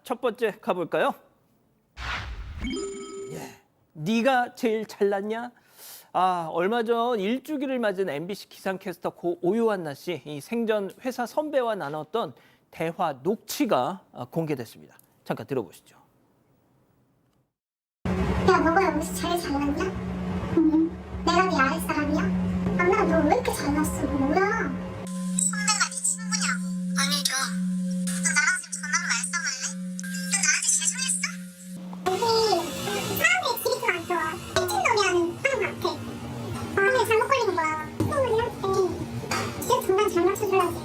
첫 번째 가볼까요? 네가 제일 잘났냐? 얼마 전 일주기를 맞은 MBC 기상캐스터 고 오요한나 씨, 이 생전 회사 선배와 나눴던 대화 녹취가 공개됐습니다. 잠깐 들어보시죠. 야, 너가 여기서 제일 잘났냐? 내가 네 아랫사람이야? 안나 너 왜 이렇게 잘났어? 뭐야? 선배가 네 친구냐고. 아니죠. 너 나랑 지금 전화로 말싸움할래? 너 나한테 죄송했어? 여기 사람들이 질이 좀 안 좋아. 미친놈이 하는 사람 같아. 마음에 잘못 걸리는 거야. 친구들이 할 때 진짜 정말 잘 맞춰줘야지.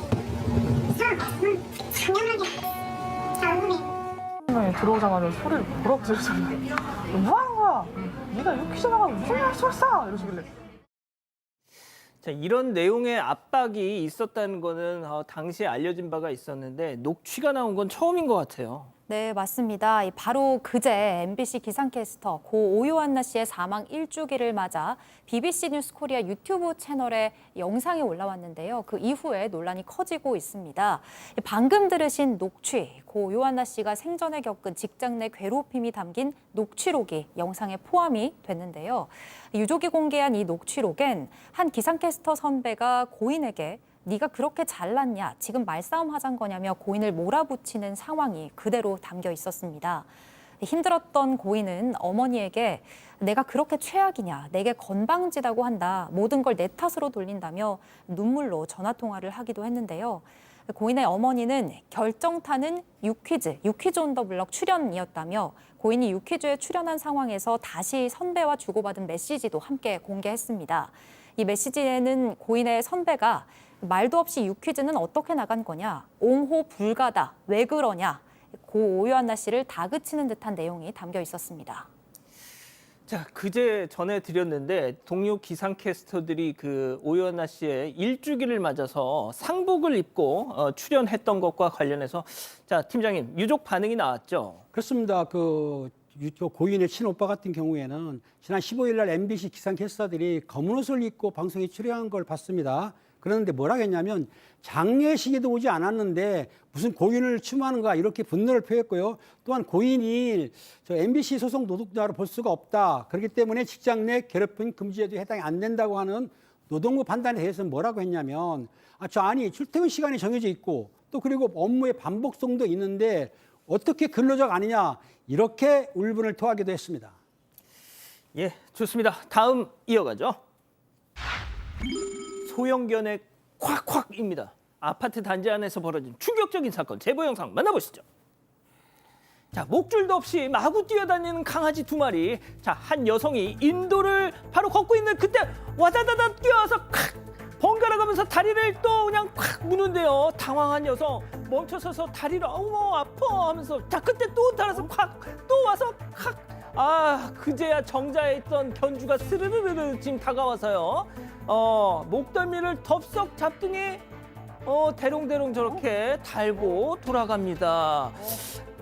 사람 같으면 당연하게 잘 오네. 들어오자마자 소리를 버럭 지르잖아요. 뭐 하는 거야? 네가 유퀴즈 나가고 무슨 일 할 수 있어? 이러시길래. 자, 이런 내용의 압박이 있었다는 거는 당시에 알려진 바가 있었는데 녹취가 나온 건 처음인 것 같아요. 네, 맞습니다. 바로 그제 MBC 기상캐스터 고 오요한나 씨의 사망 1주기를 맞아 BBC 뉴스 코리아 유튜브 채널에 영상이 올라왔는데요. 그 이후에 논란이 커지고 있습니다. 방금 들으신 녹취, 고 오요한나 씨가 생전에 겪은 직장 내 괴롭힘이 담긴 녹취록이 영상에 포함이 됐는데요. 유족이 공개한 이 녹취록엔 한 기상캐스터 선배가 고인에게 네가 그렇게 잘났냐, 지금 말싸움 하자는 거냐며 고인을 몰아붙이는 상황이 그대로 담겨 있었습니다. 힘들었던 고인은 어머니에게 내가 그렇게 최악이냐, 내게 건방지다고 한다, 모든 걸 내 탓으로 돌린다며 눈물로 전화통화를 하기도 했는데요. 고인의 어머니는 결정타는 유퀴즈 온 더 블럭 출연이었다며 고인이 유퀴즈에 출연한 상황에서 다시 선배와 주고받은 메시지도 함께 공개했습니다. 이 메시지에는 고인의 선배가 말도 없이 유퀴즈는 어떻게 나간 거냐, 옹호 불가다, 왜 그러냐, 고 오요한나 씨를 다그치는 듯한 내용이 담겨 있었습니다. 자, 그제 전해드렸는데 동료 기상캐스터들이 그 오요한나 씨의 일주기를 맞아서 상복을 입고 출연했던 것과 관련해서 자, 팀장님, 유족 반응이 나왔죠? 그렇습니다. 고인의 친오빠 같은 경우에는 지난 15일 날 MBC 기상캐스터들이 검은 옷을 입고 방송에 출연한 걸 봤습니다. 그런데 뭐라 했냐면 장례식에도 오지 않았는데 무슨 고인을 추모하는가 이렇게 분노를 표했고요. 또한 고인이 MBC 소속 노동자로 볼 수가 없다. 그렇기 때문에 직장 내 괴롭힘 금지에도 해당이 안 된다고 하는 노동부 판단에 대해서는 뭐라고 했냐면 출퇴근 시간이 정해져 있고 또 그리고 업무의 반복성도 있는데 어떻게 근로자가 아니냐 이렇게 울분을 토하기도 했습니다. 예, 좋습니다. 다음 이어가죠. 소형견의 콱콱입니다. 아파트 단지 안에서 벌어진 충격적인 사건 제보 영상 만나보시죠. 자, 목줄도 없이 마구 뛰어다니는 강아지 2마리. 자, 한 여성이 인도를 바로 걷고 있는 그때 와다다다 뛰어와서 콱 번갈아 가면서 다리를 또 그냥 콱 무는데요. 당황한 여성 멈춰서서 다리를 어머 아파 하면서 자 그때 또 따라서 콱 또 와서 콱 그제야 정자에 있던 견주가 스르르르 지금 다가와서요. 목덜미를 덥석 잡더니 대롱대롱 저렇게 달고 돌아갑니다.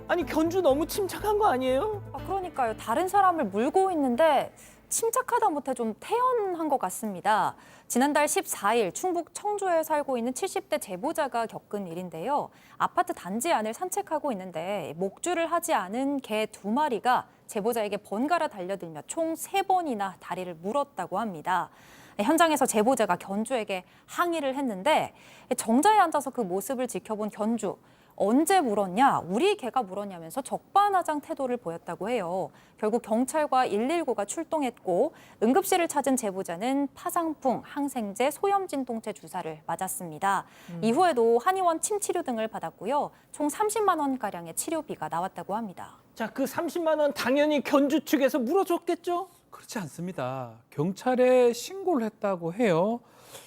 아니 견주 너무 침착한 거 아니에요? 그러니까요. 다른 사람을 물고 있는데 침착하다 못해 좀 태연한 것 같습니다. 지난달 14일 충북 청주에 살고 있는 70대 제보자가 겪은 일인데요. 아파트 단지 안을 산책하고 있는데 목줄을 하지 않은 개 2마리가 제보자에게 번갈아 달려들며 총 3번이나 다리를 물었다고 합니다. 현장에서 제보자가 견주에게 항의를 했는데 정자에 앉아서 그 모습을 지켜본 견주. 언제 물었냐, 우리 개가 물었냐면서 적반하장 태도를 보였다고 해요. 결국 경찰과 119가 출동했고 응급실을 찾은 제보자는 파상풍, 항생제, 소염진통제 주사를 맞았습니다. 이후에도 한의원 침치료 등을 받았고요. 총 30만 원가량의 치료비가 나왔다고 합니다. 자, 그 30만 원 당연히 견주 측에서 물어줬겠죠? 그렇지 않습니다. 경찰에 신고를 했다고 해요.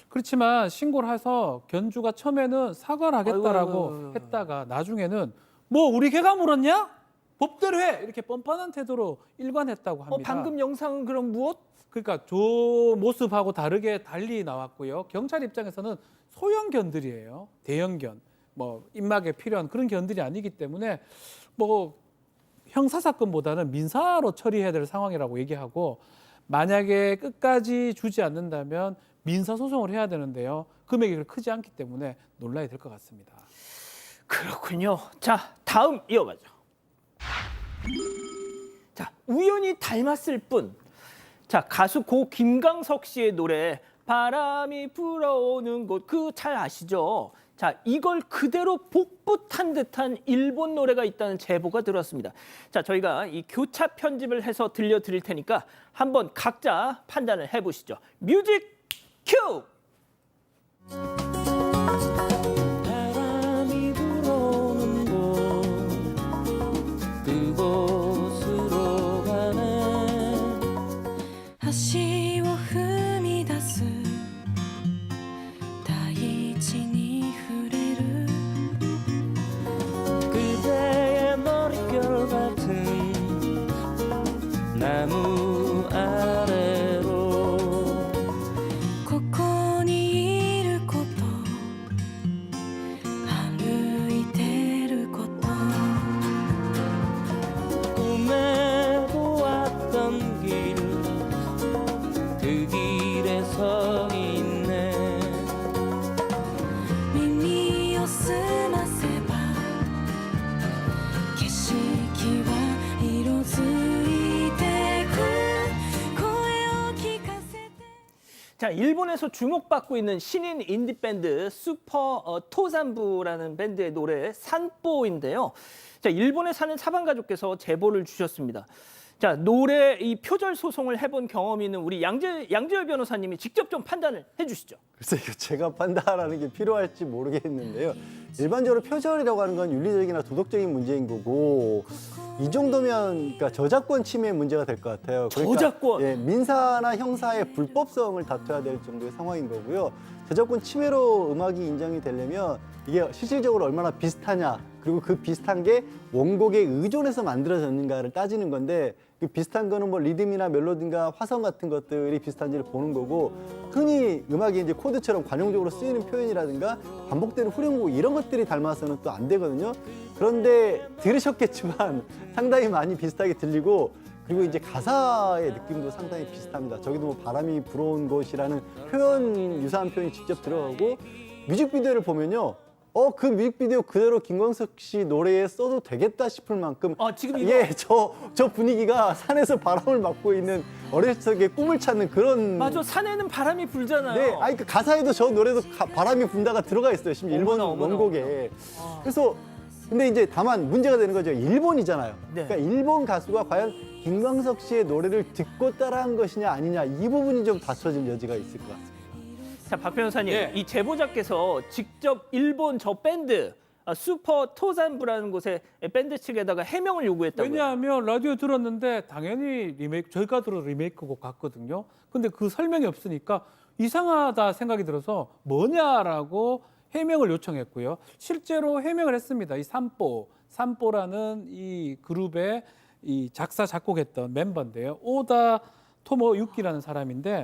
그렇지만 신고를 해서 견주가 처음에는 사과를 하겠다라고 아이고. 했다가 나중에는 뭐 우리 개가 물었냐? 법대로 해! 이렇게 뻔뻔한 태도로 일관했다고 합니다. 방금 영상은 그럼 무엇? 그러니까 저 모습하고 다르게 달리 나왔고요. 경찰 입장에서는 소형견들이에요. 대형견, 뭐 입막에 필요한 그런 견들이 아니기 때문에 뭐 형사사건보다는 민사로 처리해야 될 상황이라고 얘기하고 만약에 끝까지 주지 않는다면 민사소송을 해야 되는데요. 금액이 크지 않기 때문에 논란이 될 것 같습니다. 그렇군요. 자, 다음 이어가죠. 우연히 닮았을 뿐. 자, 가수 고 김광석 씨의 노래 바람이 불어오는 곳, 그 잘 아시죠? 자, 이걸 그대로 복붙한 듯한 일본 노래가 있다는 제보가 들었습니다. 자, 저희가 이 교차 편집을 해서 들려드릴 테니까 한번 각자 판단을 해보시죠. 뮤직 큐! 바람이 불어오는 곳 그곳으로 가네 足を踏み出す大地に触れる 그대의 머릿결 같은 나무 아래로 ここにいること歩いてること 꿈에 보았던 길 그 길에 서 있네 耳を澄ませば景色は色づいてく声を聞かせて 자, 일본에서 주목받고 있는 신인 인디밴드 슈퍼 토산부라는 밴드의 노래 산뽀인데요. 자, 일본에 사는 사방가족께서 제보를 주셨습니다. 자, 노래 이 표절 소송을 해본 경험이 있는 우리 양재열 변호사님이 직접 좀 판단을 해주시죠. 글쎄 이거 제가 판단하는 게 필요할지 모르겠는데요. 일반적으로 표절이라고 하는 건 윤리적이나 도덕적인 문제인 거고 이 정도면 그러니까 저작권 침해 문제가 될 것 같아요. 저작권? 예, 민사나 형사의 불법성을 다퉈야 될 정도의 상황인 거고요. 저작권 침해로 음악이 인정이 되려면 이게 실질적으로 얼마나 비슷하냐 그리고 그 비슷한 게 원곡에 의존해서 만들어졌는가를 따지는 건데 그 비슷한 거는 뭐 리듬이나 멜로디인가 화성 같은 것들이 비슷한지를 보는 거고 흔히 음악이 이제 코드처럼 관용적으로 쓰이는 표현이라든가 반복되는 후렴구 이런 것들이 닮아서는 또 안 되거든요. 그런데 들으셨겠지만 상당히 많이 비슷하게 들리고 그리고 이제 가사의 느낌도 상당히 비슷합니다. 저기도 뭐 바람이 불어온 곳이라는 표현, 유사한 표현이 직접 들어가고 뮤직비디오를 보면요. 그 뮤직비디오 그대로 김광석 씨 노래에 써도 되겠다 싶을 만큼 지금 이거 예, 저 분위기가 산에서 바람을 맞고 있는 어렸을 적의 꿈을 찾는 그런 맞아, 산에는 바람이 불잖아요. 네, 아니 그 가사에도 저 노래도 바람이 분다가 들어가 있어요. 심지어 일본 어머나, 어머나, 원곡에. 그래서 근데 이제 다만 문제가 되는 거죠. 일본이잖아요. 네. 그러니까 일본 가수가 과연 김광석 씨의 노래를 듣고 따라한 것이냐 아니냐 이 부분이 좀 다퉈질 여지가 있을 것 같습니다. 자, 박 변호사님, 예. 이 제보자께서 직접 일본 저 밴드 슈퍼 토산부라는 곳에 밴드 측에다가 해명을 요구했다고요. 왜냐하면 라디오 들었는데 당연히 리메이크 저희가 들어 리메이크곡 같거든요. 근데 그 설명이 없으니까 이상하다 생각이 들어서 뭐냐라고 해명을 요청했고요. 실제로 해명을 했습니다. 이 산뽀라는 이 그룹의 이 작사 작곡했던 멤버인데요. 오다 토모 유키라는 사람인데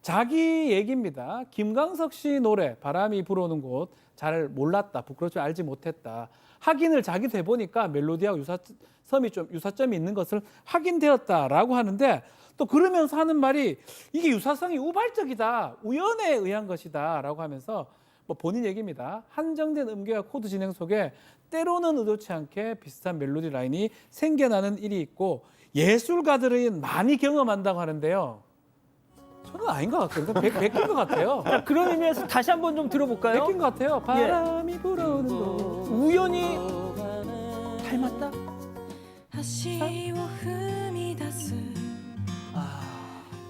자기 얘기입니다. 김광석 씨 노래 바람이 불어오는 곳 잘 몰랐다. 부끄럽지 알지 못했다. 확인을 자기도 해보니까 멜로디하고 유사점이 있는 것을 확인되었다라고 하는데 또 그러면서 하는 말이 이게 유사성이 우발적이다. 우연에 의한 것이다라고 하면서 뭐 본인 얘기입니다. 한정된 음계와 코드 진행 속에 때로는 의도치 않게 비슷한 멜로디 라인이 생겨나는 일이 있고 예술가들은 많이 경험한다고 하는데요. 저는 아닌 것 같거든요. 베낀 것 같아요. 자, 그런 의미에서 다시 한번 좀 들어볼까요? 베낀 것 같아요. 바람이 불어오는 곳. 우연히 닮았다? 足を踏み出す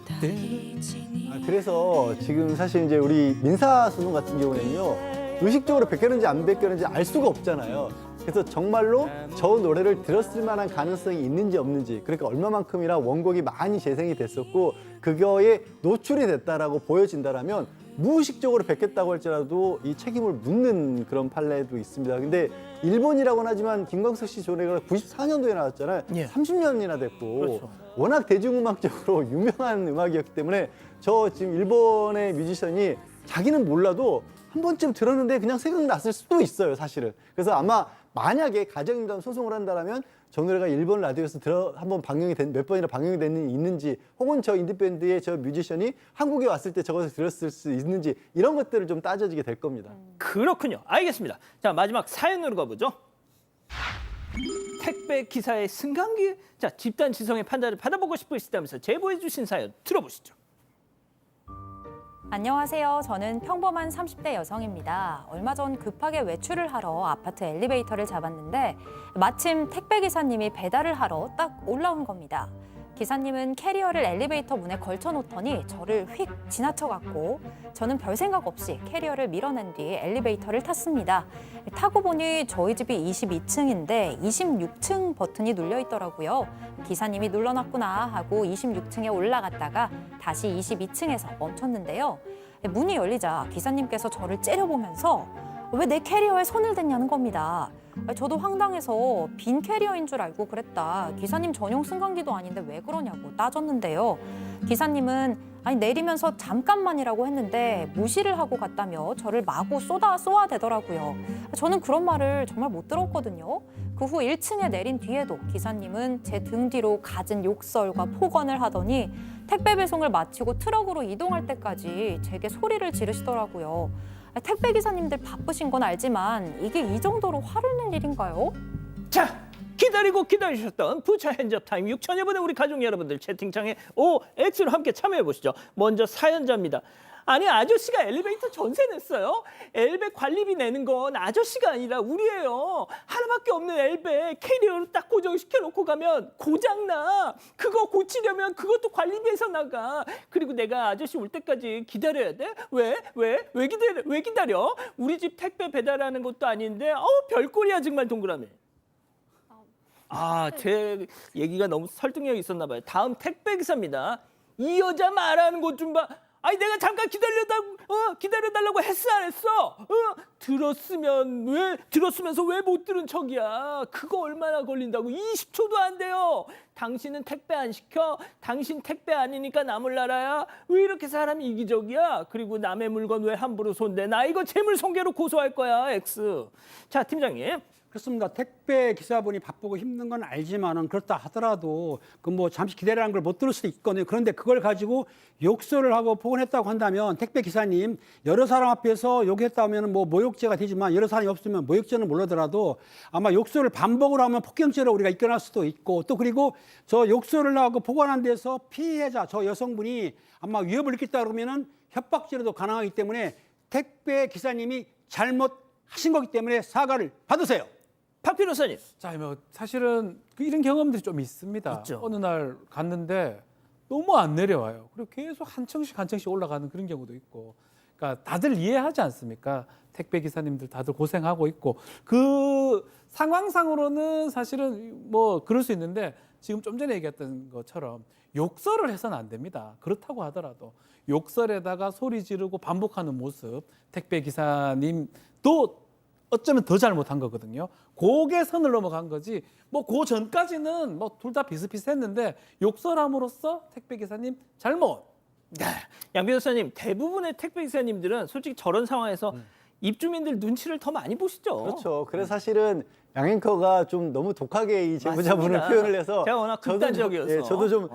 大地に 그래서 지금 사실 이제 우리 민사소송 같은 경우에는요 의식적으로 베꼈는지 안 베꼈는지 알 수가 없잖아요. 그래서 정말로 저 노래를 들었을 만한 가능성이 있는지 없는지 그러니까 얼마만큼이나 원곡이 많이 재생이 됐었고 그거에 노출이 됐다라고 보여진다라면 무의식적으로 베꼈다고 할지라도 이 책임을 묻는 그런 판례도 있습니다. 근데 일본이라고는 하지만 김광석 씨 노래가 94년도에 나왔잖아요. 예. 30년이나 됐고 그렇죠. 워낙 대중음악적으로 유명한 음악이었기 때문에 저 지금 일본의 뮤지션이 자기는 몰라도 한 번쯤 들었는데 그냥 생각났을 수도 있어요, 사실은. 그래서 아마 만약에 가정임단 소송을 한다면 저 노래가 일본 라디오에서 한번 방영이 몇 번이나 방영이 있는지 혹은 저 인디밴드의 저 뮤지션이 한국에 왔을 때 저것을 들었을 수 있는지 이런 것들을 좀 따져지게 될 겁니다. 그렇군요. 알겠습니다. 자, 마지막 사연으로 가보죠. 택배 기사의 승강기? 자, 집단 지성의 판단을 받아보고 싶으시다면서 제보해 주신 사연 들어보시죠. 안녕하세요. 저는 평범한 30대 여성입니다. 얼마 전 급하게 외출을 하러 아파트 엘리베이터를 잡았는데 마침 택배 기사님이 배달을 하러 딱 올라온 겁니다. 기사님은 캐리어를 엘리베이터 문에 걸쳐놓더니 저를 휙 지나쳐갔고 저는 별 생각 없이 캐리어를 밀어낸 뒤 엘리베이터를 탔습니다. 타고 보니 저희 집이 22층인데 26층 버튼이 눌려 있더라고요. 기사님이 눌러놨구나 하고 26층에 올라갔다가 다시 22층에서 멈췄는데요. 문이 열리자 기사님께서 저를 째려보면서 왜 내 캐리어에 손을 댔냐는 겁니다. 저도 황당해서 빈 캐리어인 줄 알고 그랬다. 기사님 전용 승강기도 아닌데 왜 그러냐고 따졌는데요. 기사님은 아니 내리면서 잠깐만이라고 했는데 무시를 하고 갔다며 저를 마구 쏘아대더라고요. 저는 그런 말을 정말 못 들었거든요. 그 후 1층에 내린 뒤에도 기사님은 제 등 뒤로 갖은 욕설과 폭언을 하더니 택배 배송을 마치고 트럭으로 이동할 때까지 제게 소리를 지르시더라고요. 택배 기사님들 바쁘신 건 알지만 이게 이 정도로 화를 낼 일인가요? 자, 기다리고 기다리셨던 부차 핸즈업 타임 6천여 분의 우리 가족 여러분들 채팅창에 OX로 함께 참여해 보시죠. 먼저 사연자입니다. 아니 아저씨가 엘리베이터 전세 냈어요? 엘베 관리비 내는 건 아저씨가 아니라 우리예요. 하나밖에 없는 엘베 캐리어로 딱 고정시켜 놓고 가면 고장나. 그거 고치려면 그것도 관리비에서 나가. 그리고 내가 아저씨 올 때까지 기다려야 돼? 왜 기다려? 우리 집 택배 배달하는 것도 아닌데 별꼴이야 정말 동그라미. 제 얘기가 너무 설득력이 있었나 봐요. 다음 택배 기사입니다. 이 여자 말하는 것 좀 봐. 아니 내가 잠깐 기다려달라고 했어 안 했어? 들었으면서 왜 못 들은 척이야? 그거 얼마나 걸린다고? 20초도 안 돼요. 당신은 택배 안 시켜? 당신 택배 아니니까 남을 나라야? 왜 이렇게 사람이 이기적이야? 그리고 남의 물건 왜 함부로 손대? 나 이거 재물손괴로 고소할 거야 X. 자 팀장님. 그렇습니다. 택배 기사분이 바쁘고 힘든 건 알지만은 그렇다 하더라도 그 뭐 잠시 기다리라는 걸 못 들을 수도 있거든요. 그런데 그걸 가지고 욕설을 하고 폭언했다고 한다면 택배 기사님 여러 사람 앞에서 욕했다 하면 뭐 모욕죄가 되지만 여러 사람이 없으면 모욕죄는 모르더라도 아마 욕설을 반복을 하면 폭행죄로 우리가 이끌어낼 수도 있고 또 그리고 저 욕설을 하고 폭언한 데서 피해자 저 여성분이 아마 위협을 느꼈다 그러면은 협박죄로도 가능하기 때문에 택배 기사님이 잘못하신 거기 때문에 사과를 받으세요. 박 변호사님. 자, 뭐 사실은 이런 경험들이 좀 있습니다. 있죠. 어느 날 갔는데 너무 안 내려와요. 그리고 계속 한 층씩 올라가는 그런 경우도 있고. 그러니까 다들 이해하지 않습니까? 택배 기사님들 다들 고생하고 있고 그 상황상으로는 사실은 뭐 그럴 수 있는데 지금 좀 전에 얘기했던 것처럼 욕설을 해서는 안 됩니다. 그렇다고 하더라도 욕설에다가 소리 지르고 반복하는 모습 택배 기사님도 어쩌면 더 잘못한 거거든요. 그게 선을 넘어간 거지. 뭐 그 전까지는 뭐 둘 다 비슷비슷했는데 욕설함으로써 택배 기사님 잘못. 네. 양 변호사님 대부분의 택배 기사님들은 솔직히 저런 상황에서 입주민들 눈치를 더 많이 보시죠. 그렇죠. 그래서 사실은 양 앵커가 좀 너무 독하게 이 제보자분을 맞습니다. 표현을 해서 제가 워낙 극단적이어서. 저도 좀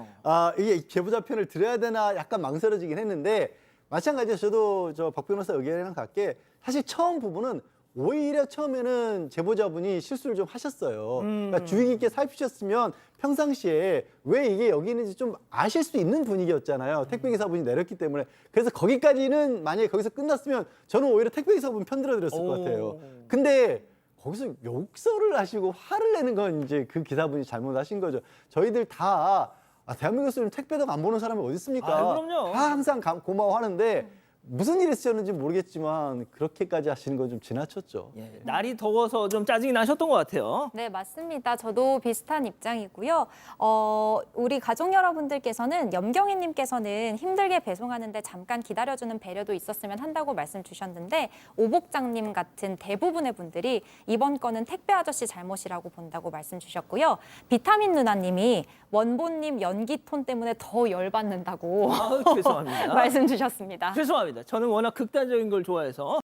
이게 제보자 편을 들어야 되나 약간 망설여지긴 했는데 마찬가지로 저도 저 박 변호사 의견이랑 같게 사실 처음 부분은 오히려 처음에는 제보자분이 실수를 좀 하셨어요. 그러니까 주의 깊게 살피셨으면 평상시에 왜 이게 여기 있는지 좀 아실 수 있는 분위기였잖아요. 택배기사분이 내렸기 때문에. 그래서 거기까지는 만약에 거기서 끝났으면 저는 오히려 택배기사분 편들어드렸을 것 같아요. 근데 거기서 욕설을 하시고 화를 내는 건 이제 그 기사분이 잘못하신 거죠. 저희들 다 대한민국에서 택배도 안 보는 사람이 어디 있습니까? 그럼요. 다 항상 고마워하는데 무슨 일이 있었는지 모르겠지만 그렇게까지 하시는 건 좀 지나쳤죠. 예, 날이 더워서 좀 짜증이 나셨던 것 같아요. 네, 맞습니다. 저도 비슷한 입장이고요. 우리 가족 여러분들께서는 염경희님께서는 힘들게 배송하는데 잠깐 기다려주는 배려도 있었으면 한다고 말씀 주셨는데 오복장님 같은 대부분의 분들이 이번 건은 택배 아저씨 잘못이라고 본다고 말씀 주셨고요. 비타민 누나님이 원본님 연기 톤 때문에 더 열받는다고 죄송합니다. 말씀 주셨습니다. 죄송합니다. 저는 워낙 극단적인 걸 좋아해서.